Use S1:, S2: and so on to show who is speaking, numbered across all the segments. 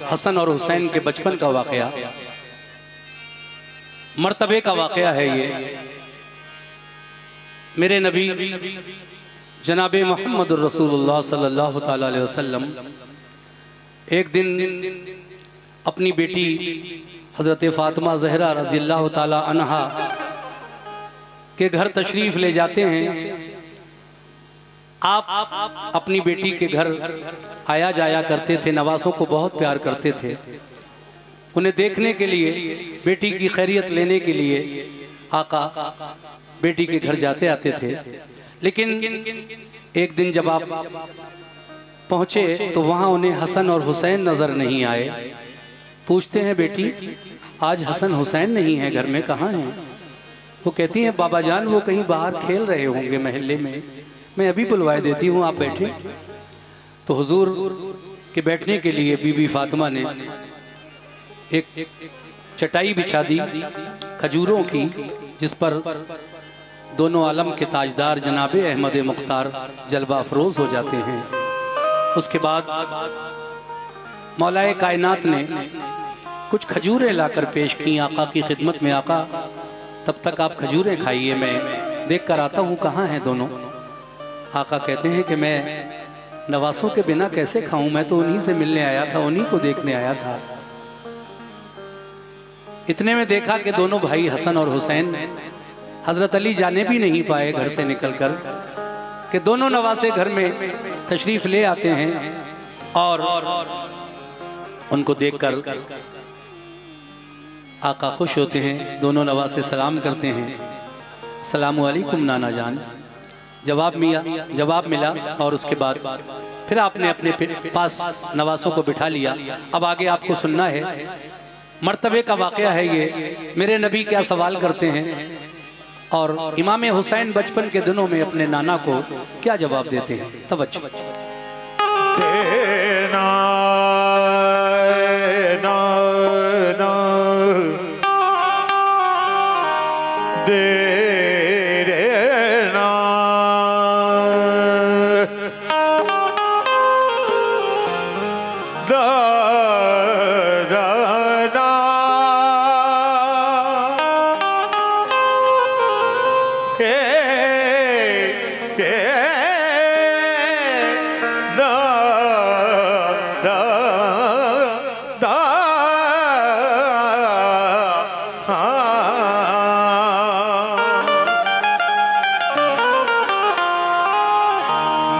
S1: हसन और हुसैन के बचपन का वाकया, मर्तबे का वाकया है ये। मेरे नबी जनाब मोहम्मद रसूलुल्लाह सल्लल्लाहु ताला अलैहि वसल्लम एक दिन अपनी बेटी हज़रत फ़ातिमा ज़हरा रज़ियल्लाहु ताला अन्हा के घर तशरीफ़ ले जाते हैं। आप अपनी बेटी के घर आया जाया करते थे, नवासों को बहुत प्यार करते थे। उन्हें देखने के लिए, बेटी की खैरियत लेने के लिए आका बेटी के घर जाते आते थे। लेकिन एक दिन जब आप पहुंचे तो वहां उन्हें हसन और हुसैन नजर नहीं आए। पूछते हैं, बेटी आज हसन हुसैन नहीं है घर में, कहाँ हैं? वो कहती हैं, बाबा जान वो कहीं बाहर खेल रहे होंगे मोहल्ले में, मैं अभी बुलवाए देती हूँ, आप बैठे। तो हुजूर के बैठने के लिए बीबी फातिमा ने एक चटाई बिछा दी खजूरों की, जिस पर दोनों आलम के ताजदार जनाब अहमद मुख्तार जलवा अफरोज हो जाते हैं। उसके बाद मौलाए कायनात ने कुछ खजूरें लाकर पेश की आका की खिदमत में। आका तब तक आप खजूरें खाइए, मैं देख कर आता हूँ कहाँ हैं दोनों। आका कहते हैं कि मैं नवासों के बिना कैसे खाऊं, मैं तो उन्हीं से मिलने आया था, उन्हीं को देखने आया था। इतने में देखा कि दोनों भाई हसन और हुसैन हजरत अली जाने भी नहीं पाए घर से निकलकर, कि दोनों नवासे घर में तशरीफ ले आते हैं और उनको देखकर आका खुश होते हैं। दोनों नवासे सलाम करते हैं, अस्सलामु अलैकुम नाना जान। जवाब मिला और उसके बाद फिर आपने अपने पास नवासों को बिठा लिया। अब आगे आपको सुनना है, मर्तबे का वाकया है ये। मेरे नबी क्या सवाल करते हैं और इमाम हुसैन बचपन के दिनों में अपने नाना को क्या जवाब देते हैं। तवज्जो।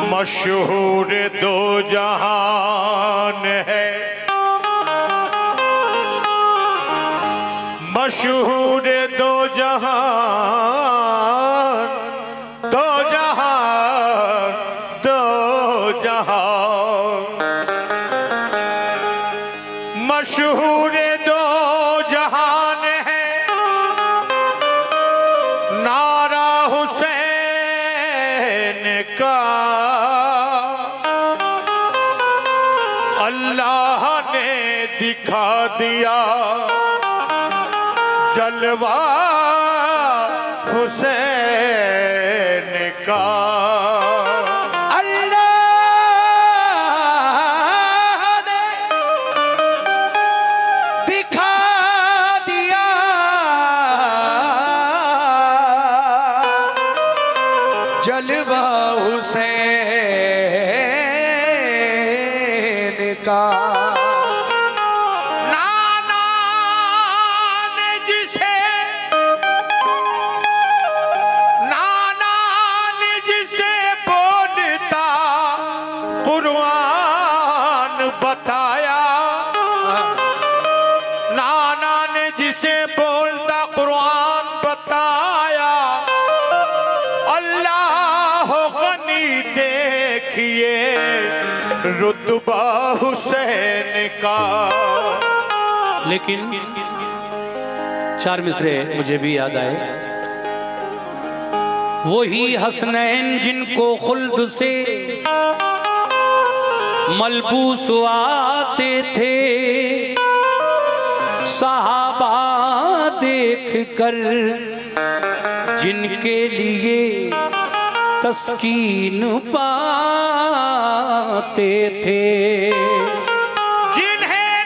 S2: मशहूर दो जहान है, मशहूर दो जहान, दो जहान, दो जहान, मशहूर दो जहान है। नारा हुसैन का अल्लाह ने दिखा दिया, जलवा हुसैन का।
S1: अल्लाह ने दिखा दिया, जलवा हुसैन का।
S2: नाना ने जिसे बोलता कुरान बताया, नाना ने जिसे बोलता कुरान बताया। अल्लाह गनी देखिए रुतबा हुसैन का।
S1: लेकिन चार मिसरे मुझे भी याद आए। वही हसनैन जिनको खुल्द से मलबूस आते थे, सहाबा देख कर जिनके लिए तस्कीन पाते थे।
S2: जिन्हें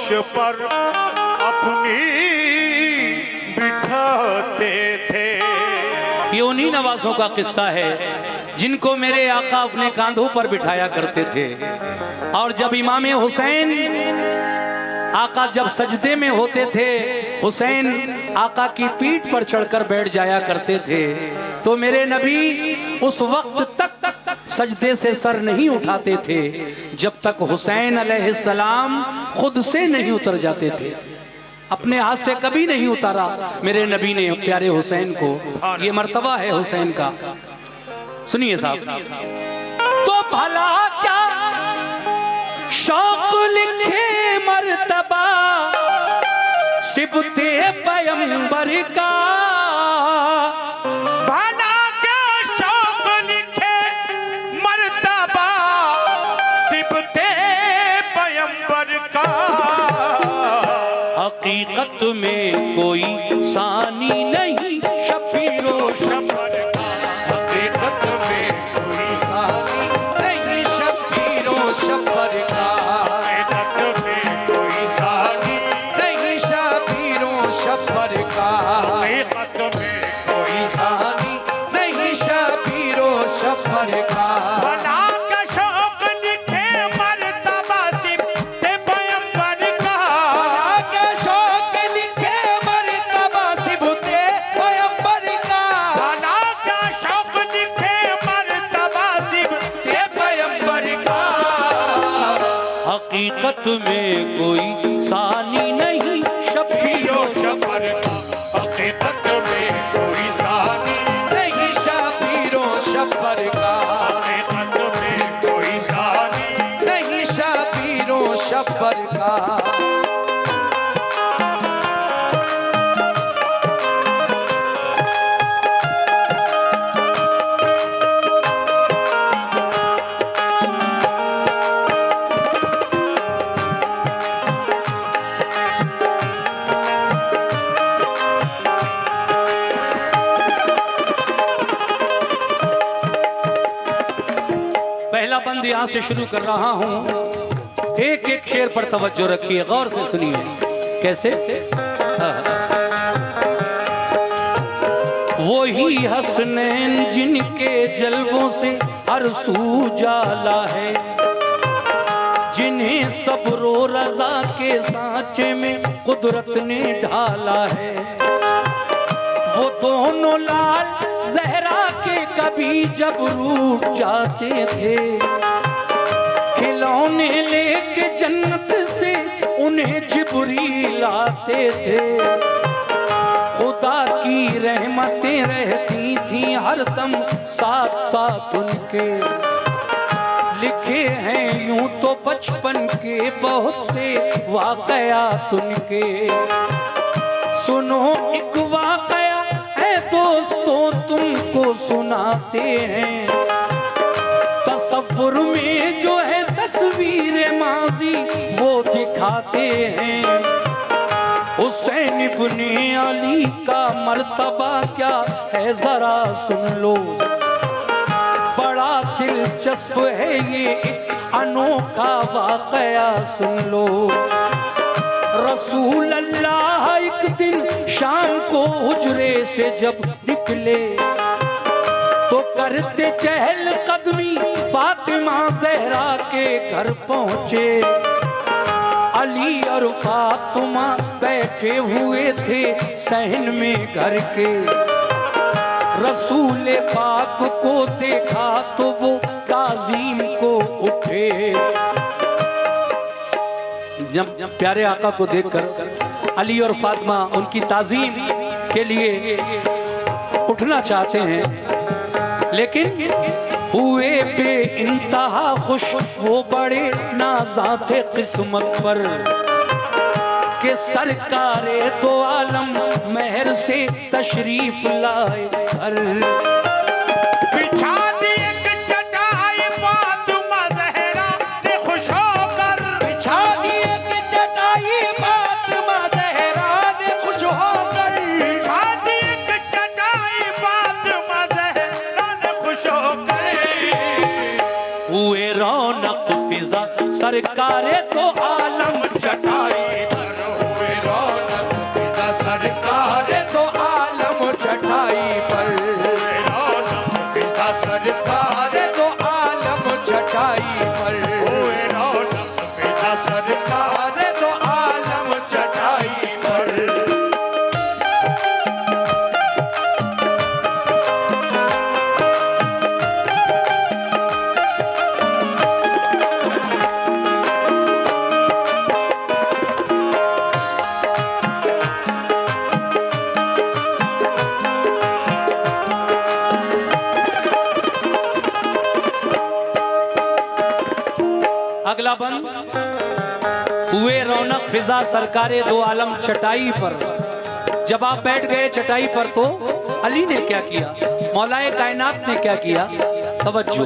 S2: फर्श पर अपनी बिठाते थे।
S1: ये उन्हीं नवाजों का किस्सा है जिनको मेरे आका अपने कांधों पर बिठाया करते थे। और जब इमाम हुसैन आका जब सजदे में होते थे, हुसैन आका की पीठ पर चढ़कर बैठ जाया करते थे, तो मेरे नबी उस वक्त तक सजदे से सर नहीं उठाते थे जब तक हुसैन अलैहिस्सलाम खुद से नहीं उतर जाते थे। अपने हाथ से कभी नहीं उतारा मेरे नबी ने प्यारे हुसैन को। ये मर्तबा है हुसैन का। सुनिए साहब, तो भला क्या शौक लिखे मर्तबा सिबते पैगंबर का,
S2: भला क्या शौक लिखे मर्तबा सिबते पैगंबर का।
S1: हकीकत में कोई सानी नहीं शबीरो शबर का,
S2: हकीकत में कोई
S1: सानी नहीं शबीरो शबर का,
S2: हकीकत में कोई सानी
S1: नहीं शबीरो शबर का,
S2: हकीकत में
S1: कोई सानी नहीं शबीरो शबर का।
S2: भला का शौक लिखे मर्तबा सिबते पैगंबर का,
S1: भला का शौक लिखे मर्तबा सिबते पैगंबर का,
S2: भला का शौक लिखे मर्तबा सिबते
S1: पैगंबर का। हकीकत में कोई सानी नहीं शबीरो
S2: शबर का, हकीकत में कोई सानी
S1: नहीं शबीरो शबर का,
S2: हकीकत में कोई सानी
S1: नहीं शबीरो शबर का। पहला बंद यहां से शुरू कर रहा हूं। एक एक शेर पर तवज्जो रखिए, गौर से सुनिए। कैसे? वही हसनैन जिनके जलवों से हर सू जाला है, जिन्हें सब्रो रजा के सांचे में कुदरत ने ढाला है। वो दोनों लाल जहरा के कभी जब रूठ जाते थे, खिलौने लेके जन्नत से उन्हें जिब्रील आते थे। खुदा की रहमतें रहती थी हरदम साथ साथ उनके, लिखे हैं यूं तो बचपन के बहुत से वाकयात उनके। सुनो एक वाकया है दोस्तों तुमको सुनाते हैं, तसव्वुर में जो है तस्वीर माजी वो दिखाते हैं। हुसैन इब्ने अली का मर्तबा क्या है जरा सुन लो, बड़ा दिलचस्प है ये एक अनोखा वाकया सुन लो। रसूल अल्लाह एक दिन शाम को हुजरे से जब निकले, तो करते चहल कदमी फातिमा जहरा के घर पहुँचे। अली और फातिमा बैठे हुए थे सहन में घर के, रसूल पाक को देखा तो वो ताज़ीम को उठे। जब प्यारे आका को देखकर अली और फातिमा उनकी ताज़ीम के लिए उठना चाहते हैं, लेकिन हुए बे इंतहा खुश वो बड़े नाज़ाते किस्मत पर, के सरकारे दो आलम महर से तशरीफ लाए घर।
S2: बिछा दी एक चटाई फातिमा ज़हरा ने खुश होकर,
S1: बिछा दी एक चटाई फातिमा ज़हरा ने खुश होकर,
S2: बिछा दी एक चटाई फातिमा ज़हरा ने खुश होकर।
S1: हुए रौनक फिजा सरकारे दो आलम
S2: चटाई
S1: अगला बंद। हुए रौनक फिजा सरकारे दो आलम चटाई पर। जब आप बैठ गए चटाई पर तो अली ने क्या किया, मौलाए कायनात ने क्या किया? तवज्जो।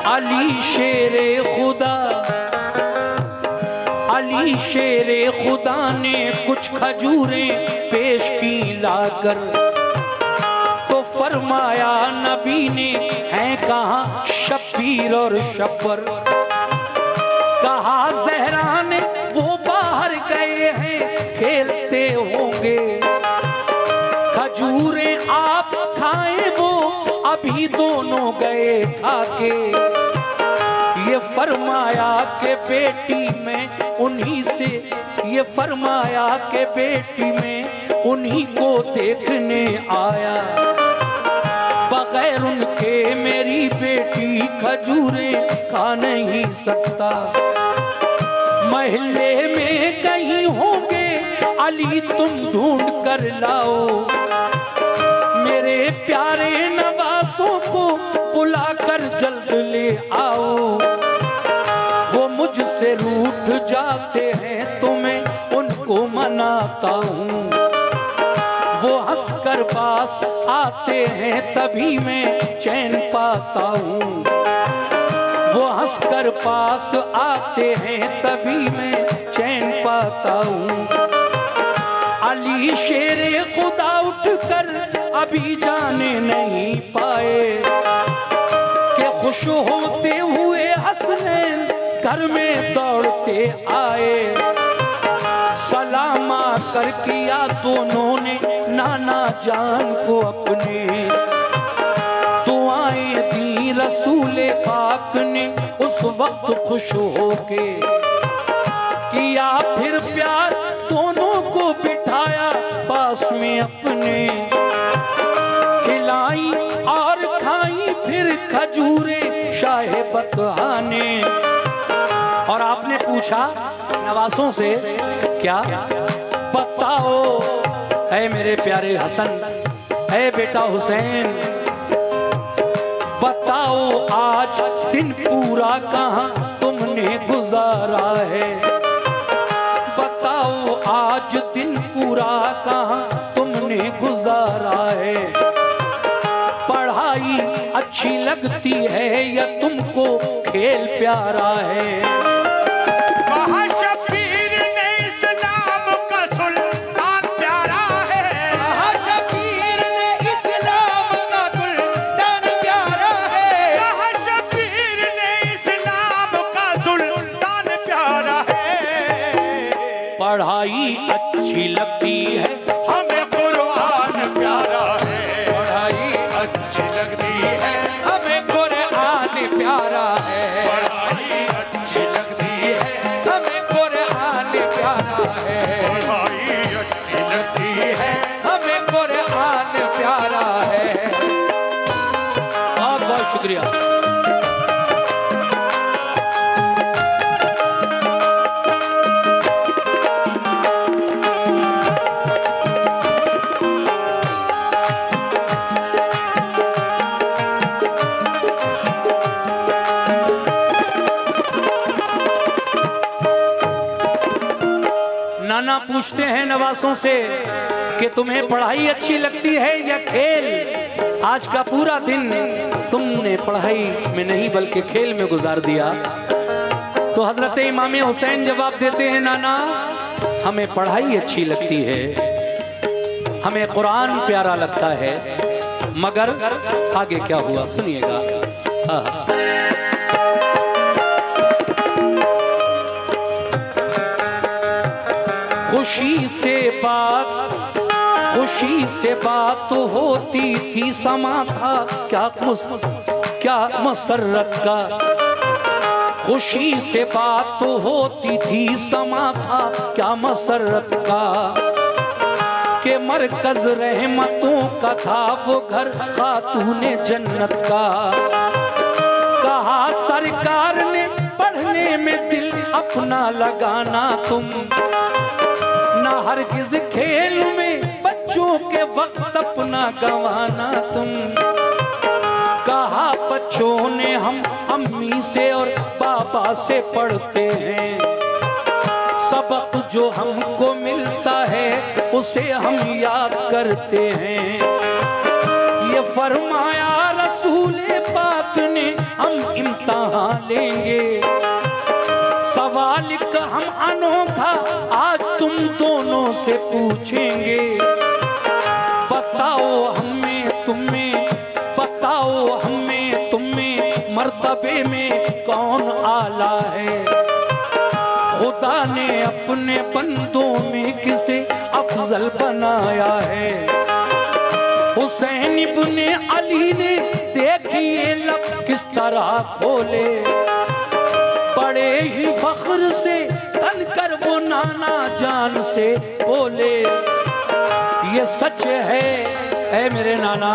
S1: अली शेरे खुदा, अली शेरे खुदा ने कुछ खजूरें पेश की लाकर, तो फरमाया नबी ने हैं कहाँ शब्बीर और शब्बर। कहा ज़हरा ने वो बाहर गए हैं खेलते होंगे, खजूरें आप खाएं वो अभी दोनों गए खाके। ये फरमाया के बेटी में उन्हीं से, ये फरमाया के बेटी में उन्हीं को देखने आया, बगैर उनके मेरी बेटी खजूरें खा नहीं सकता। महल्ले में कहीं होंगे अली तुम ढूंढ कर लाओ, मेरे प्यारे नवासों को बुलाकर जल्द ले आओ। वो मुझसे रूठ जाते हैं तो मैं उनको मनाता हूँ, वो हंसकर पास आते हैं तभी मैं चैन पाता हूँ, वो हंसकर पास आते हैं तभी मैं चैन पाता हूँ। अली शेरे खुदा उठकर अभी जाने नहीं पाए कि खुश होते हुए हसनैन घर में दौड़ते आए। सलामा कर किया दोनों ने नाना जान को अपने, दुआएं दी रसूले पाक ने उस वक्त खुश होके। किया फिर प्यार दोनों को बिठाया पास में अपने, खिलाई और खाई फिर खजूरें शाहे बतहा ने। और आपने पूछा नवासों से, क्या बताओ ऐ मेरे प्यारे हसन, ऐ बेटा हुसैन, बताओ आज दिन पूरा कहाँ तुमने गुजारा है, बताओ आज दिन पूरा कहाँ तुमने गुजारा है। पढ़ाई अच्छी लगती है या तुमको खेल प्यारा है? पढ़ाई अच्छी लगती है
S2: हमें कुरान प्यारा है, पढ़ाई अच्छी लगती है हमें कुरान प्यारा है, पढ़ाई अच्छी लगती है हमें कुरान प्यारा है, पढ़ाई अच्छी लगती है हमें कुरान प्यारा है।
S1: बहुत बहुत शुक्रिया। नाना पूछते हैं नवासों से कि तुम्हें पढ़ाई अच्छी लगती है या खेल? आज का पूरा दिन तुमने पढ़ाई में नहीं बल्कि खेल में गुजार दिया। तो हजरत इमाम हुसैन जवाब देते हैं, नाना हमें पढ़ाई अच्छी लगती है, हमें कुरान प्यारा लगता है, मगर आगे क्या हुआ सुनिएगा। खुशी से बात होती थी, समा था क्या मसरत का। खुशी से बात होती थी, समा था क्या मसरत का। के मरकज रहमतों का था वो घर खातूने जन्नत का। कहा सरकार ने पढ़ने में दिल अपना लगाना तुम, ना हरगिज खेल में बच्चों के वक्त अपना गंवाना तुम। कहा बच्चों ने हम अम्मी से और पापा से पढ़ते हैं, सबक जो हमको मिलता है उसे हम याद करते हैं। ये फरमाया रसूले पाक ने हम इम्तिहान लेंगे, सवाल का हम अनोखा आज तुम दोनों से पूछेंगे। बताओ हमें तुम्हें, बताओ हमें तुम्हें मर्तबे में कौन आला है। खुदा ने अपने बंदों में किसे अफजल बनाया है। हुसैन इब्ने अली ने देखिए लब किस तरह खोले, बड़े ही फख्र से तनकर वो नाना जान से बोले। ये सच है ऐ मेरे नाना,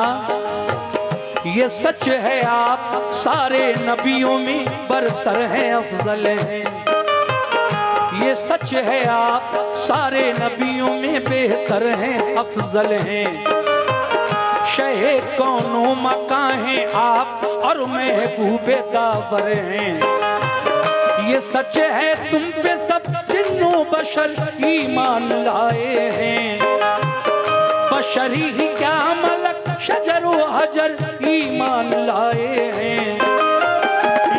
S1: ये सच है आप सारे नबियों में बरतर हैं, अफजल हैं। ये सच है आप सारे नबियों में बेहतर हैं, अफजल हैं। शहे कौनो मकां हैं आप और महबूबे दावर हैं। ये सच है तुम पे सब जिन्नो बशर ईमान लाए हैं। बशरी ही क्या मलक शजर व हजर ईमान लाए हैं।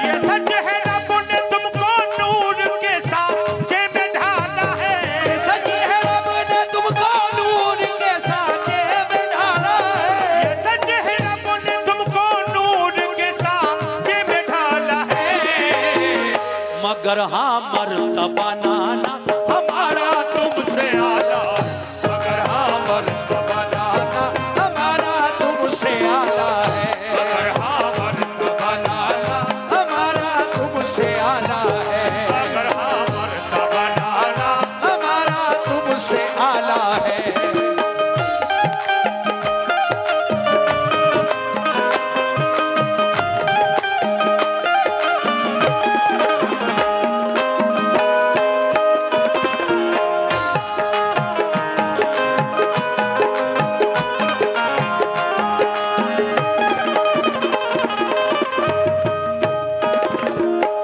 S2: ये सच है रब ने तुमको नूर के साँचे में ढाला है।
S1: ये सच है रब ने तुमको नूर के साँचे में ढाला है।
S2: ये सच है रब ने तुमको नूर के साँचे में ढाला है।
S1: मगर हाँ मर्तबा नाना
S2: हमारा तुमसे आला, मगर हाँ मर्तबा नाना हमारा तुमसे आला है। मगर हाँ मर्तबा नाना हमारा तुमसे आला है। मगर हाँ मर्तबा नाना हमारा तुमसे आला है।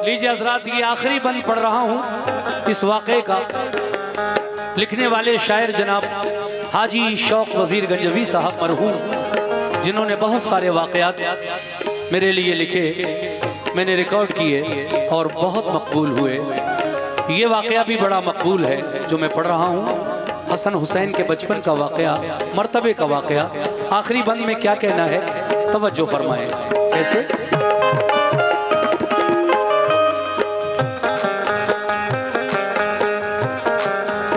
S1: लीजिए हजरात, ये आखिरी बंद पढ़ रहा हूँ इस वाक़े का। लिखने वाले शायर जनाब हाजी शौक वजीर गंजवी साहब मरहूम, जिन्होंने बहुत सारे वाक़यात मेरे लिए लिखे, मैंने रिकॉर्ड किए और बहुत मकबूल हुए। ये वाक़या भी बड़ा मकबूल है जो मैं पढ़ रहा हूँ। हसन हुसैन के बचपन का वाक़या, मर्तबे का वाक़या। आखिरी बंद में क्या कहना है तवज्जो फरमाएं। कैसे?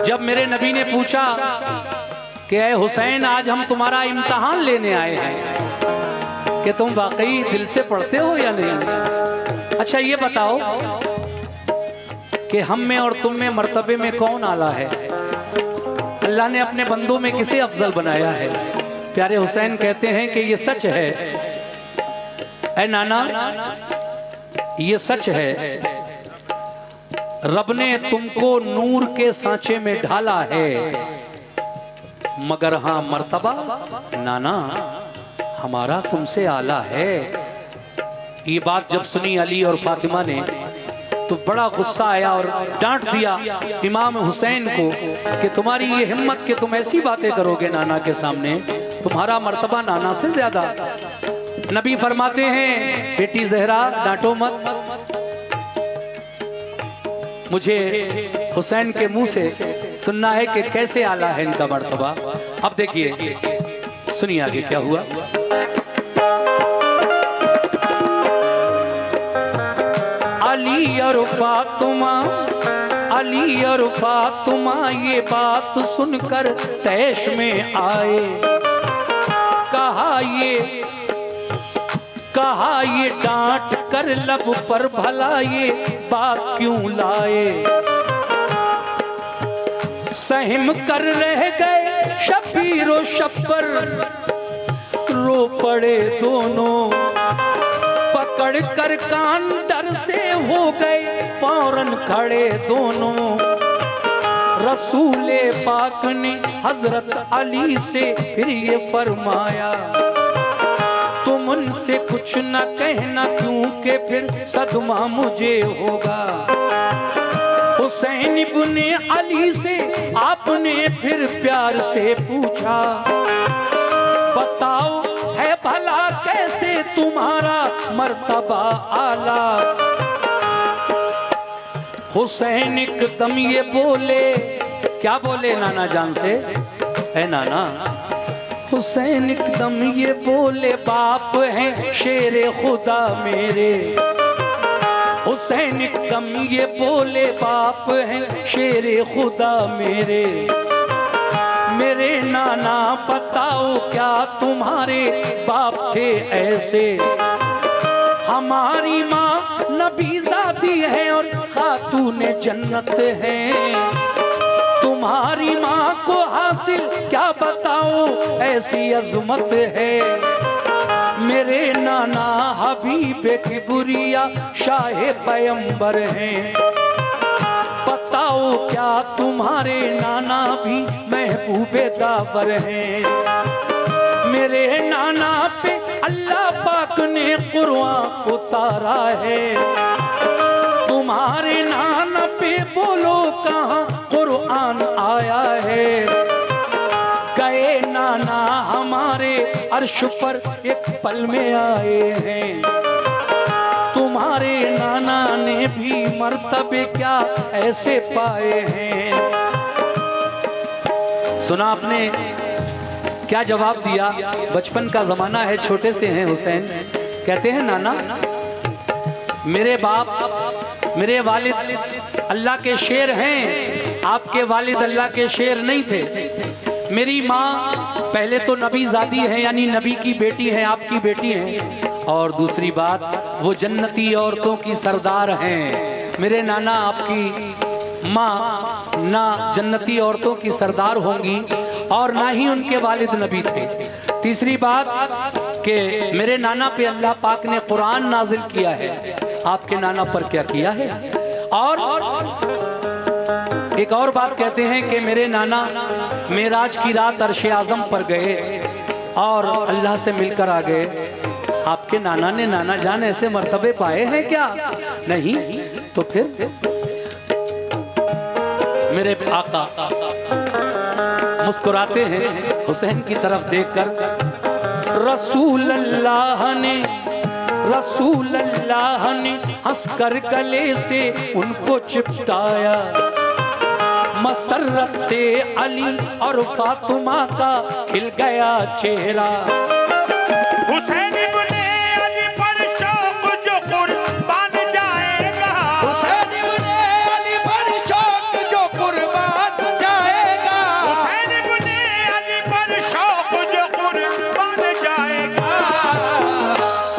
S1: जब मेरे नबी ने पूछा कि ऐ हुसैन आज हम तुम्हारा इम्तिहान लेने आए हैं कि तुम वाकई दिल से पढ़ते हो या नहीं। अच्छा ये बताओ कि हम में और तुम में मर्तबे में कौन आला है। अल्लाह ने अपने बंदों में किसे अफजल बनाया है। प्यारे हुसैन कहते हैं कि ये सच है ऐ नाना, ये सच है रब ने तुमको नूर के सांचे में ढाला है। मगर हाँ मर्तबा नाना हमारा तुमसे आला है। ये बात जब सुनी अली और फातिमा ने तो बड़ा गुस्सा आया और डांट दिया इमाम हुसैन को कि तुम्हारी ये हिम्मत कि तुम ऐसी बातें करोगे नाना के सामने, तुम्हारा मर्तबा नाना से ज्यादा। नबी फरमाते हैं बेटी जहरा डांटो मत, मुझे हुसैन के मुंह से सुनना है कि कैसे आला है इनका मर्तबा। अब देखिए सुनिए आगे क्या हुआ। अली और फातिमा, अली और फातिमा ये बात सुनकर तैश में आए। कहा ये डांट कर लब पर भला ये बात क्यों लाए। सहम कर रह गए शबीर और शब्बर, रो पड़े दोनों। पकड़ कर कान डर से हो गए फौरन खड़े दोनों। रसूले पाक ने हजरत अली से फिर ये फरमाया, तुम उनसे कुछ न कहना, क्योंकि फिर सदमा मुझे होगा। हुसैन इब्ने अली से आपने फिर प्यार से पूछा, बताओ है भला कैसे तुम्हारा मर्तबा आला। हुसैन एकदम ये बोले, क्या बोले नाना जान से, है नाना। हुसैन एकदम ये बोले, बाप है शेरे खुदा मेरे। हुसैन एकदम ये बोले, बाप है शेरे खुदा मेरे। मेरे नाना बताओ क्या तुम्हारे बाप थे ऐसे। हमारी माँ नबीज़ादी है और खातूने जन्नत है। तुम्हारी माँ को हासिल क्या बताओ ऐसी अजमत है। मेरे नाना हबीब किबरिया शाह पैगंबर हैं। बताओ क्या तुम्हारे नाना भी महबूबे दावर हैं। मेरे नाना पे अल्लाह पाक ने कुरान उतारा है। तुम्हारे नाना पे बोलो कहाँ कुरान आया है। गए नाना हमारे अर्श पर एक पल में आए हैं। तुम्हारे नाना ने भी मर्तबे क्या ऐसे पाए हैं। सुना आपने क्या जवाब दिया। बचपन का जमाना है, छोटे से हैं हुसैन। कहते हैं नाना मेरे बाप मेरे वालिद अल्लाह के शेर हैं, आपके वालिद अल्लाह के शेर नहीं थे। मेरी माँ पहले तो नबी ज़ादी है, यानी नबी की बेटी है, आपकी बेटी है। और दूसरी बात वो जन्नती औरतों की सरदार हैं। मेरे नाना आपकी माँ ना जन्नती औरतों की सरदार होंगी और ना ही उनके वालिद नबी थे। तीसरी बात कि मेरे नाना पे अल्लाह पाक ने कुरान नाजिल किया है, आपके नाना पर क्या किया है। और एक और बात कहते हैं कि मेरे नाना मेराज की रात अर्श आज़म पर गए और अल्लाह से मिलकर आ गए। आपके नाना ने नाना जान ऐसे मर्तबे पाए हैं क्या? नहीं। तो फिर मेरे आका मुस्कुराते हैं हुसैन की तरफ देखकर। रसूल अल्लाह ने हंसकर गले से उनको चिपटाया। मसर्रत से अली और फातिमा का खिल गया चेहरा।
S2: हुसैन इब्ने अली पर शौक जो कुर्बान जाएगा। हुसैन इब्ने अली पर शौक जो कुर्बान जाएगा। हुसैन इब्ने अली पर शौक जो कुर्बान जाएगा।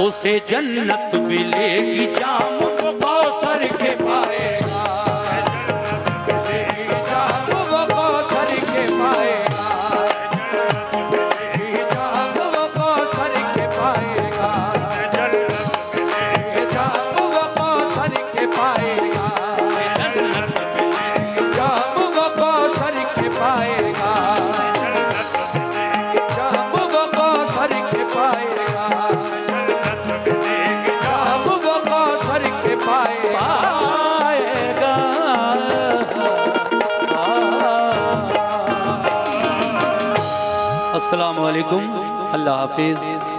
S1: उसे जन्नत मिलेगी जाम कौसर के पाएगा। अस्सलामु अलैकुम, अल्लाह हाफिज़।